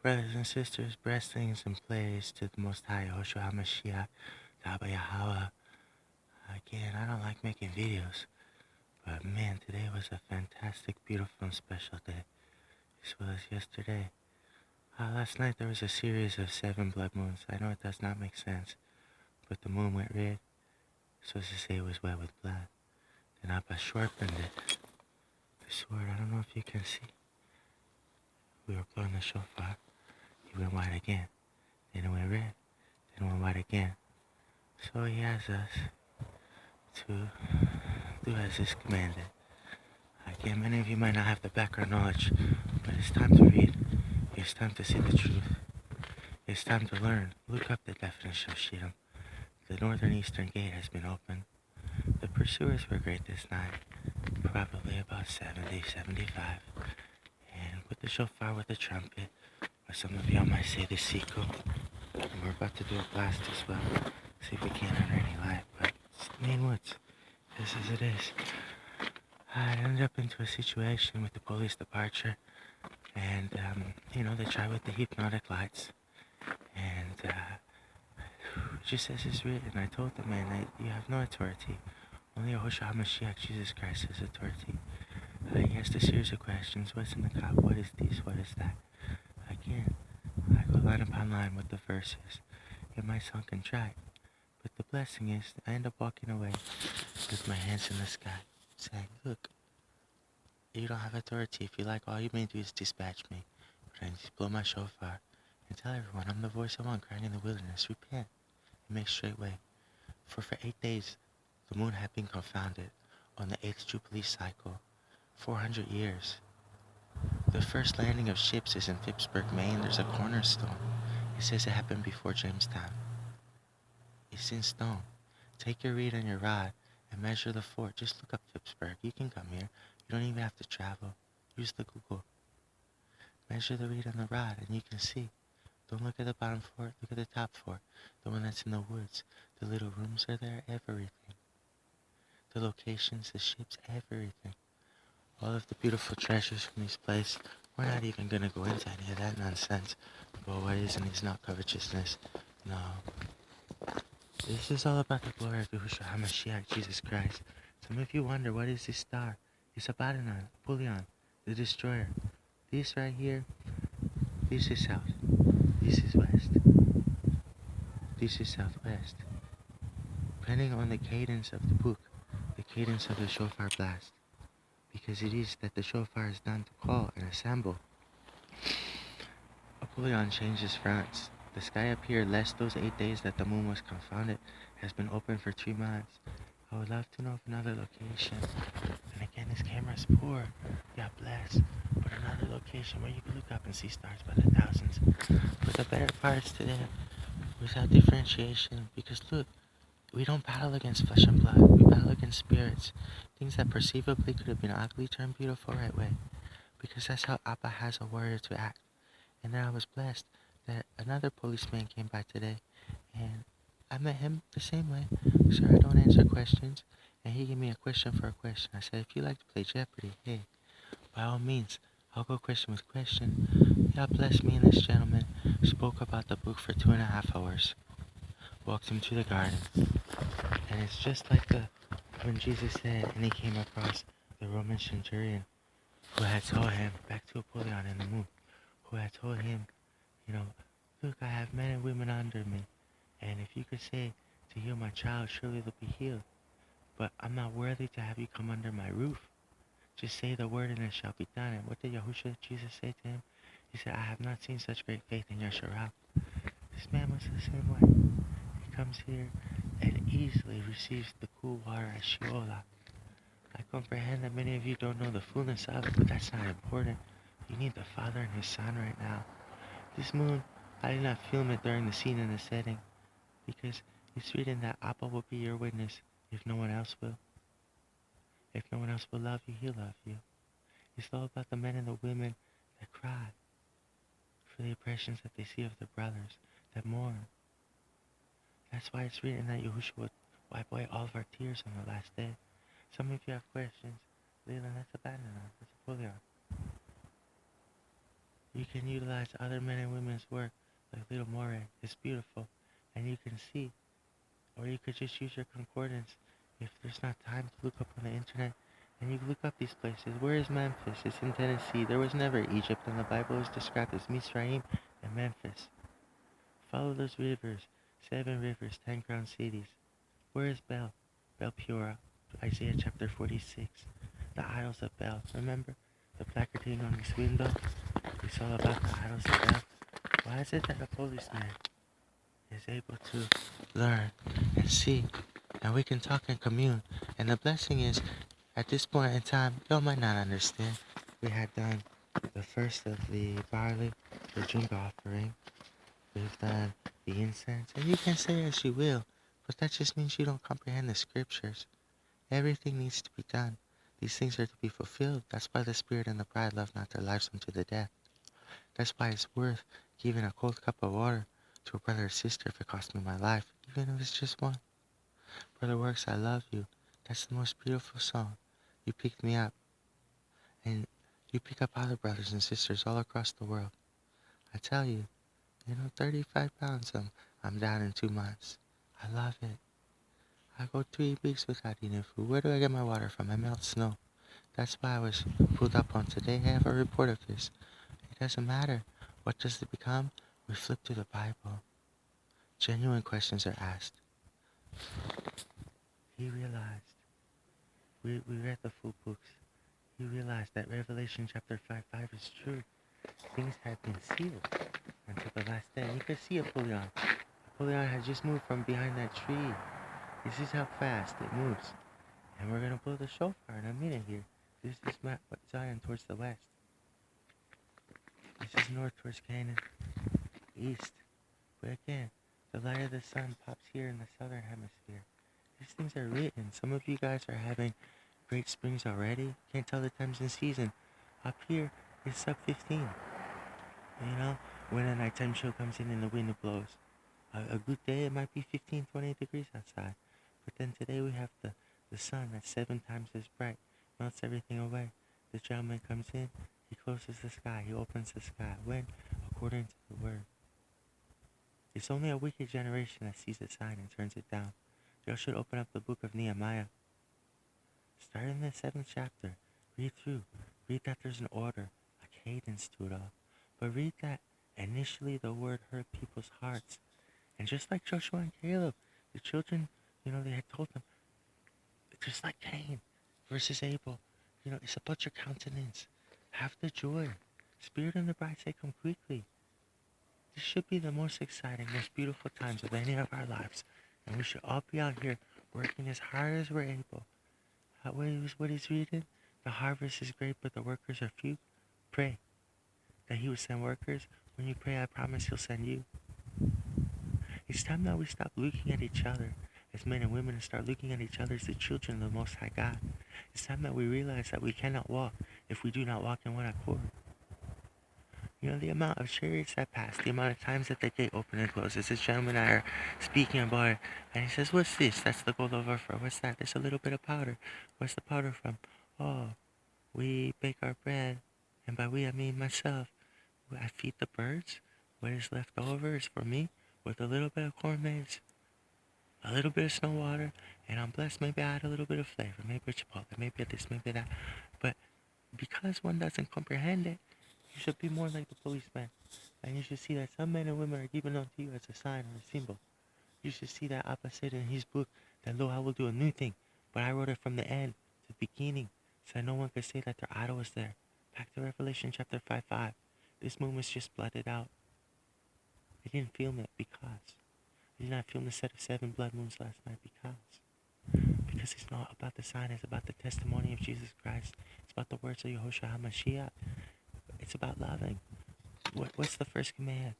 Brothers and sisters, blessings and praise to the Most High, Yahushua HaMashiach, Abba Yahweh. Again, I don't like making videos, but man, today was a fantastic, beautiful, and special day, as well as yesterday. Last night there was a series of 7 blood moons. I know it does not make sense, but the moon went red, so to say it was wet with blood. Then Abba sharpened it, the sword. I don't know if you can see. We were blowing the shofar. It went white again. Then it went red. Then it went white again. So he has us to do as is commanded. Again, many of you might not have the background knowledge, but it's time to read. It's time to see the truth. It's time to learn. Look up the definition of Shittim. The northern eastern gate has been opened. The pursuers were great this night, probably about 70, 75. And with the shofar, with the trumpet, or some of y'all might say the sickle. And we're about to do a blast as well. See if we can under any light, but it's main woods. Just as it is. I ended up into a situation with the police departure, and they tried with the hypnotic lights, and just as it's written, I told the man that you have no authority. Only Yahushua HaMashiach, Jesus Christ, has authority. He asked a series of questions. What's in the cup? What is this? What is that? Again, I go line upon line with the verses. It might sound contrite, but the blessing is I end up walking away with my hands in the sky, saying, look, you don't have authority. If you like, all you may do is dispatch me. But I need to blow my shofar and tell everyone I'm the voice of one crying in the wilderness. Repent and make straight way. For 8 days, the moon had been confounded on the 8th Jubilee cycle. 400 years. The first landing of ships is in Phippsburg, Maine. There's a cornerstone. It says it happened before Jamestown. It's in stone. Take your reed and your rod and measure the fort. Just look up Phippsburg. You can come here. You don't even have to travel. Use the Google. Measure the reed and the rod and you can see. Don't look at the bottom fort. Look at the top fort. The one that's in the woods. The little rooms are there. Everything. The locations, the ships, everything. All of the beautiful treasures from this place. We're not even going to go into any of that nonsense. But what is and is not covetousness. No. This is all about the glory of Yahushua HaMashiach, Jesus Christ. Some of you wonder, what is this star? It's Abaddon, Apollyon, the destroyer. This right here, this is south. This is west. This is southwest. Depending on the cadence of the book, the cadence of the shofar blast. Because it is that the shofar is done to call and assemble. Apollyon changes fronts. The sky up here, less those 8 days that the moon was confounded, has been open for 3 months. I would love to know of another location. And again, this camera is poor. God bless. But another location where you can look up and see stars by the thousands. But the better parts today without differentiation. Because look, we don't battle against flesh and blood. We battle against spirits. Things that perceivably could have been ugly turned beautiful right way. Because that's how Abba has a warrior to act. And then I was blessed that another policeman came by today, and I met him the same way. Sir, I don't answer questions. And he gave me a question for a question. I said, if you like to play Jeopardy, hey, by all means, I'll go question with question. God bless me and this gentleman. Spoke about the book for 2.5 hours. Walked him to the garden. And it's just like when Jesus said, and he came across the Roman centurion who had told him, back to Apollyon in the moon, who had told him, look, I have men and women under me, and if you could say to heal my child, surely they'll be healed. But I'm not worthy to have you come under my roof. Just say the word and it shall be done. And what did Yahushua, Jesus, say to him? He said, I have not seen such great faith in Yeshua. This man was the same way. He comes here and easily receives the cool water at Sheolah. I comprehend that many of you don't know the fullness of it, but that's not important. You need the Father and His Son right now. This moon, I did not film it during the scene and the setting, because it's written that Abba will be your witness if no one else will. If no one else will love you, He'll love you. It's all about the men and the women that cry for the oppressions that they see of their brothers, that mourn. That's why it's written that Yahushua would wipe away all of our tears on the last day. Some of you have questions. Leland, that's Abaddon. That's Apollyon. You can utilize other men and women's work, like Little Moray. It's beautiful. And you can see. Or you could just use your concordance if there's not time to look up on the internet. And you look up these places. Where is Memphis? It's in Tennessee. There was never Egypt, and the Bible is described as Mizraim and Memphis. Follow those rivers. 7 rivers, 10 crown cities. Where is Bel? Bel Peor, Isaiah chapter 46. The idols of Bel. Remember the placarding on this window? It's all about the idols of Bel. Why is it that a policeman is able to learn and see, and we can talk and commune? And the blessing is, at this point in time, y'all might not understand. We had done the first of the barley, the drink offering. We've done the incense, and you can say as you will, but that just means you don't comprehend the scriptures. Everything needs to be done. These things are to be fulfilled. That's why the Spirit and the bride love not their lives unto the death. That's why it's worth giving a cold cup of water to a brother or sister if it costs me my life, even if it's just one. Brother Works, I love you. That's the most beautiful song. You picked me up, and you pick up other brothers and sisters all across the world. I tell you, 35 pounds I'm down in 2 months. I love it. I go 3 weeks without eating food. Where do I get my water from? I melt snow. That's why I was pulled up on today. I have a report of this. It doesn't matter. What does it become? We flip through the Bible. Genuine questions are asked. He realized. We read the full books. He realized that Revelation chapter 5 is true. Things had been sealed until the last day. You could see Apollyon. Apollyon had just moved from behind that tree. This is how fast it moves. And we're going to blow the shofar in a minute here. This is Mount Zion towards the west. This is north towards Canaan, east. But again, the light of the sun pops here in the southern hemisphere. These things are written. Some of you guys are having great springs already. Can't tell the times in season. Up here, it's sub 15. When a nighttime chill comes in and the wind blows. A good day, it might be 15, 20 degrees outside. But then today we have the sun that's 7 times as bright. Melts everything away. The gentleman comes in. He closes the sky. He opens the sky. When? According to the word. It's only a wicked generation that sees a sign and turns it down. You should open up the book of Nehemiah. Start in the 7th chapter. Read through. Read that there's an order, a cadence to it all. But read that initially the word hurt people's hearts. And just like Joshua and Caleb, the children, they had told them, just like Cain versus Abel, it's about your countenance. Have the joy. Spirit and the bride say, come quickly. This should be the most exciting, most beautiful times of any of our lives. And we should all be out here working as hard as we're able. What he's reading? The harvest is great, but the workers are few. Pray that he would send workers. When you pray, I promise he'll send you. It's time that we stop looking at each other as men and women and start looking at each other as the children of the Most High God. It's time that we realize that we cannot walk if we do not walk in one accord. The amount of chariots that pass, the amount of times that the gate opens and closes. This gentleman and I are speaking about it, and he says, what's this? That's the gold overflow. What's that? There's a little bit of powder. Where's the powder from? Oh, we bake our bread, and by we I mean myself. I feed the birds. What is left over is for me, with a little bit of corn maze, a little bit of snow water, and I'm blessed. Maybe I add a little bit of flavor, maybe a chipotle, maybe this, maybe that. But because one doesn't comprehend it, you should be more like the policeman. And you should see that some men and women are given unto you as a sign or a symbol. You should see that opposite in his book, that lo, I will do a new thing. But I wrote it from the end to the beginning, so that no one could say that their idol was there. Back to Revelation chapter 5:5. This moon was just blotted out. I didn't film it because. I did not film the set of 7 blood moons last night because it's not about the sign, it's about the testimony of Jesus Christ. It's about the words of Yehoshua HaMashiach. It's about loving. What's the first command?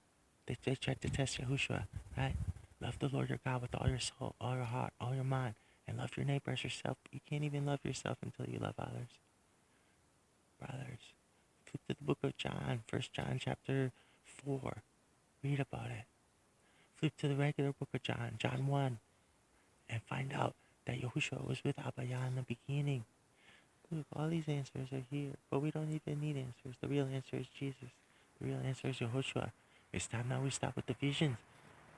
They tried to test Yahushua, right? Love the Lord your God with all your soul, all your heart, all your mind, and love your neighbor as yourself. You can't even love yourself until you love others. Brothers, flip to the book of John, 1 John chapter 4. Read about it. Flip to the regular book of John, John 1, and find out that Yahushua was with Abba Yah in the beginning. Look, all these answers are here, but we don't even need answers. The real answer is Jesus. The real answer is Yehoshua. It's time that we stop with divisions.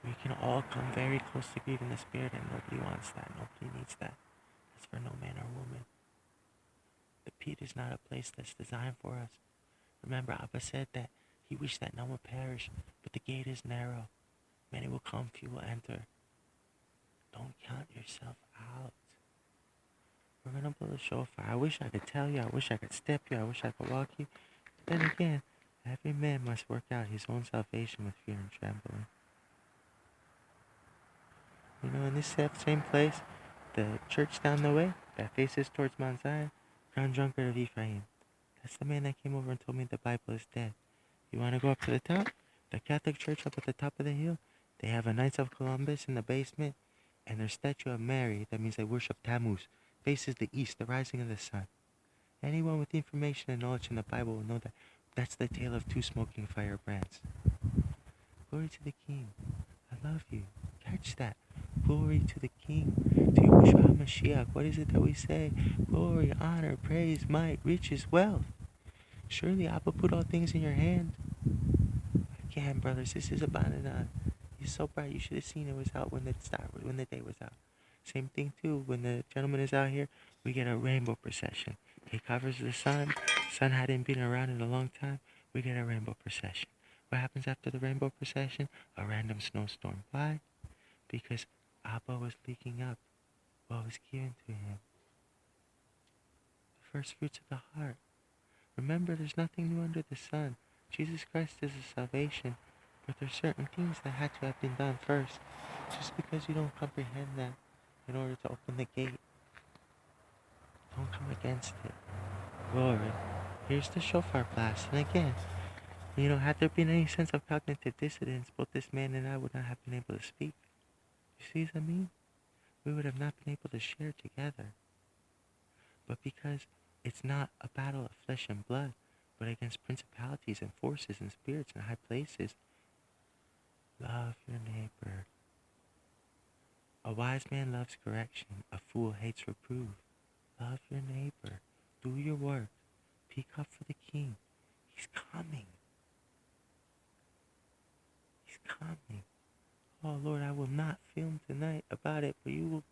We can all come very close to grieving the Spirit, and nobody wants that. Nobody needs that. That's for no man or woman. The pit is not a place that's designed for us. Remember, Abba said that he wished that none would perish, but the gate is narrow. Many will come, few will enter. Don't count yourself out. We're going to blow the shofar. I wish I could tell you. I wish I could step you. I wish I could walk you. But then again, every man must work out his own salvation with fear and trembling. You know, in this same place, the church down the way that faces towards Mount Zion, crown drunkard of Ephraim. That's the man that came over and told me the Bible is dead. You want to go up to the top? The Catholic Church up at the top of the hill, they have a Knights of Columbus in the basement, and their statue of Mary, that means they worship Tammuz, faces the east, the rising of the sun. Anyone with information and knowledge in the Bible will know that that's the tale of two smoking firebrands. Glory to the King. I love you. Catch that. Glory to the King, to Yahushua HaMashiach. What is it that we say? Glory, honor, praise, might, riches, wealth. Surely Abba put all things in your hand. Again, brothers, this is Abanadon. He's so bright. You should have seen it was out when the day was out. Same thing too. When the gentleman is out here, we get a rainbow procession. He covers the sun. Sun hadn't been around in a long time. We get a rainbow procession. What happens after the rainbow procession? A random snowstorm. Why? Because Abba was leaking up what was given to him. The first fruits of the heart. Remember, there's nothing new under the sun. Jesus Christ is the salvation, but there's certain things that had to have been done first. Just because you don't comprehend that in order to open the gate, don't come against it. Glory. Here's the shofar blast. And again, had there been any sense of cognitive dissonance, both this man and I would not have been able to speak. You see what I mean? We would have not been able to share together. But because it's not a battle of flesh and blood, but against principalities and forces and spirits in high places, love your neighbor. A wise man loves correction. A fool hates reproof. Love your neighbor. Do your work. Peek up for the King. He's coming. He's coming. Oh Lord, I will not film tonight about it, but you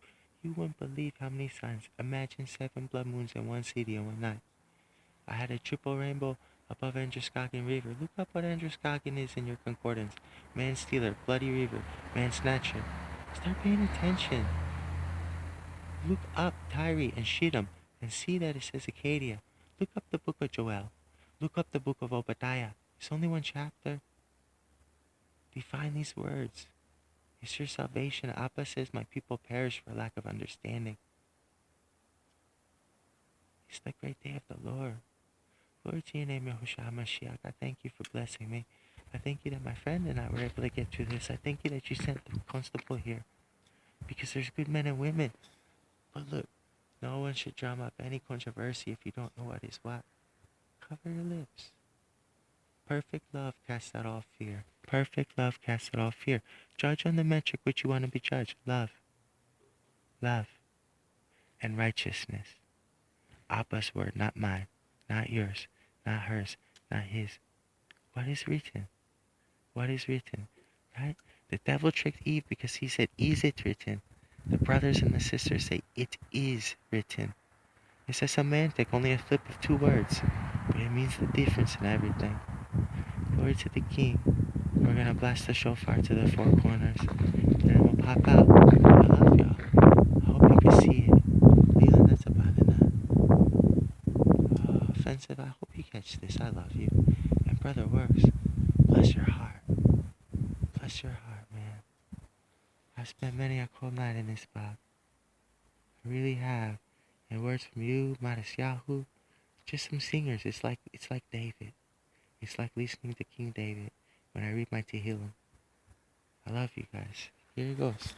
wouldn't believe how many signs. Imagine 7 blood moons in one city in one night. I had a triple rainbow above Androscoggin River. Look up what Androscoggin is in your concordance. Man stealer, bloody river, man snatcher. Start paying attention. Look up Tyre and Shittim and see that it says Acadia. Look up the book of Joel. Look up the book of Obadiah. It's only one chapter. Define these words. It's your salvation. Abba says, my people perish for lack of understanding. It's the great day of the Lord. Glory to your name, Yahushua HaMashiach. I thank you for blessing me. I thank you that my friend and I were able to get through this. I thank you that you sent the constable here. Because there's good men and women. But look, no one should drum up any controversy if you don't know what is what. Cover your lips. Perfect love casts out all fear. Perfect love casts out all fear. Judge on the metric which you want to be judged. Love. Love. And righteousness. Abba's word, not mine. Not yours. Not hers. Not his. What is written? What is written? Right? The devil tricked Eve because he said, is it written? The brothers and the sisters say, it is written. It's a semantic, only a flip of 2 words. But it means the difference in everything. Glory to the King. We're going to blast the shofar to the 4 corners. And it will pop out. I love y'all. I hope you can see it. Leland, that's about enough. Oh, offensive, I hope you catch this. I love you. And Brother Works, bless your heart. Bless your heart, man. I've spent many a cold night in this spot. I really have. And words from you, Matisyahu, just some singers. It's like David. It's like listening to King David when I read my Tehillim. I love you guys. Here it goes.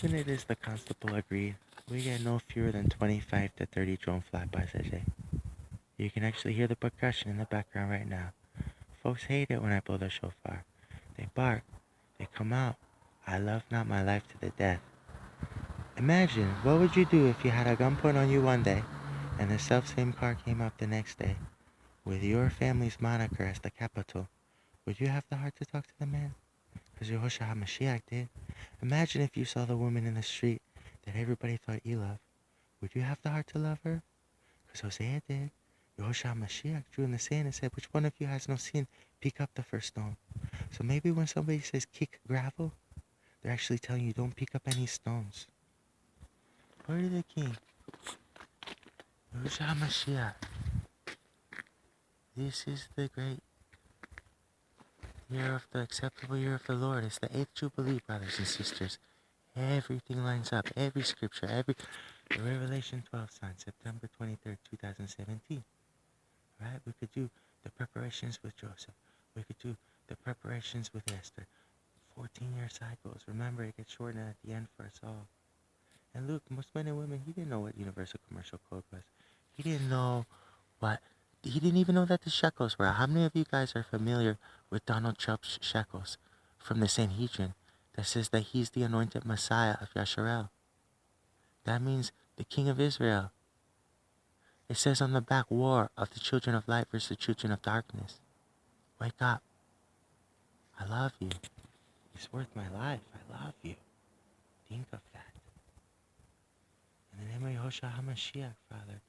even it is the constable agreed, we get no fewer than 25 to 30 drone flybys a day. You can actually hear the percussion in the background right now. Folks hate it when I blow the shofar. They bark. They come out. I love not my life to the death. Imagine, what would you do if you had a gun point on you one day, and the self-same car came up the next day, with your family's moniker as the capital? Would you have the heart to talk to the man? Because Yehoshua HaMashiach did. Imagine if you saw the woman in the street that everybody thought you loved. Would you have the heart to love her? Because Hosea did. Yehoshua HaMashiach drew in the sand and said, which one of you has no sin? Pick up the first stone. So maybe when somebody says kick gravel, they're actually telling you don't pick up any stones. Glory to the King. Yehoshua HaMashiach. This is the great year of the acceptable year of the Lord. It's the 8th Jubilee, brothers and sisters. Everything lines up. Every scripture. The Revelation 12 sign, September 23rd, 2017. Right? We could do the preparations with Joseph. We could do the preparations with Esther. 14-year cycles. Remember, it gets shortened at the end for us all. And Luke, most men and women, he didn't know what Universal Commercial Code was. He didn't even know that the shekels were. How many of you guys are familiar with Donald Trump's shekels from the Sanhedrin that says that he's the anointed Messiah of Yasharel? That means the King of Israel. It says on the back, war of the children of light versus the children of darkness. Wake up. I love you. It's worth my life. I love you. Think of that. In the name of Yehoshua HaMashiach, Father,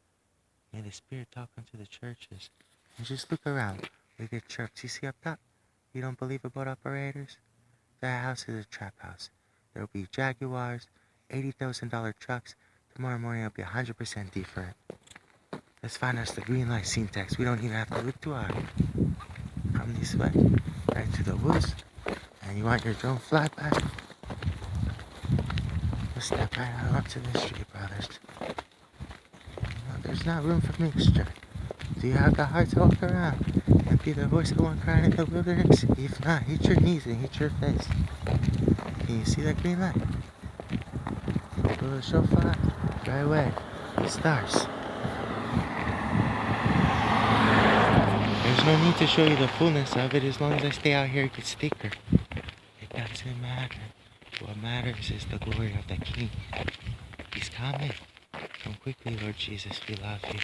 may the Spirit talk unto the churches. And just look around. We get trucks. You see up top? You don't believe about operators? That house is a trap house. There will be Jaguars, $80,000 trucks. Tomorrow morning it'll be 100% different. Let's find us the green light syntax. We don't even have to look too hard. Come this way, right to the woods. And you want your drone flyby? We'll step right out onto the street, brothers. There's not room for mixture. Do you have the heart to walk around and be the voice of one crying in the wilderness? If not, hit your knees and hit your face. Can you see that green light? Blow the shofar right away. It starts. There's no need to show you the fullness of it. As long as I stay out here, it gets thicker. It doesn't matter. What matters is the glory of the King. He's coming. Come quickly, Lord Jesus. We love you.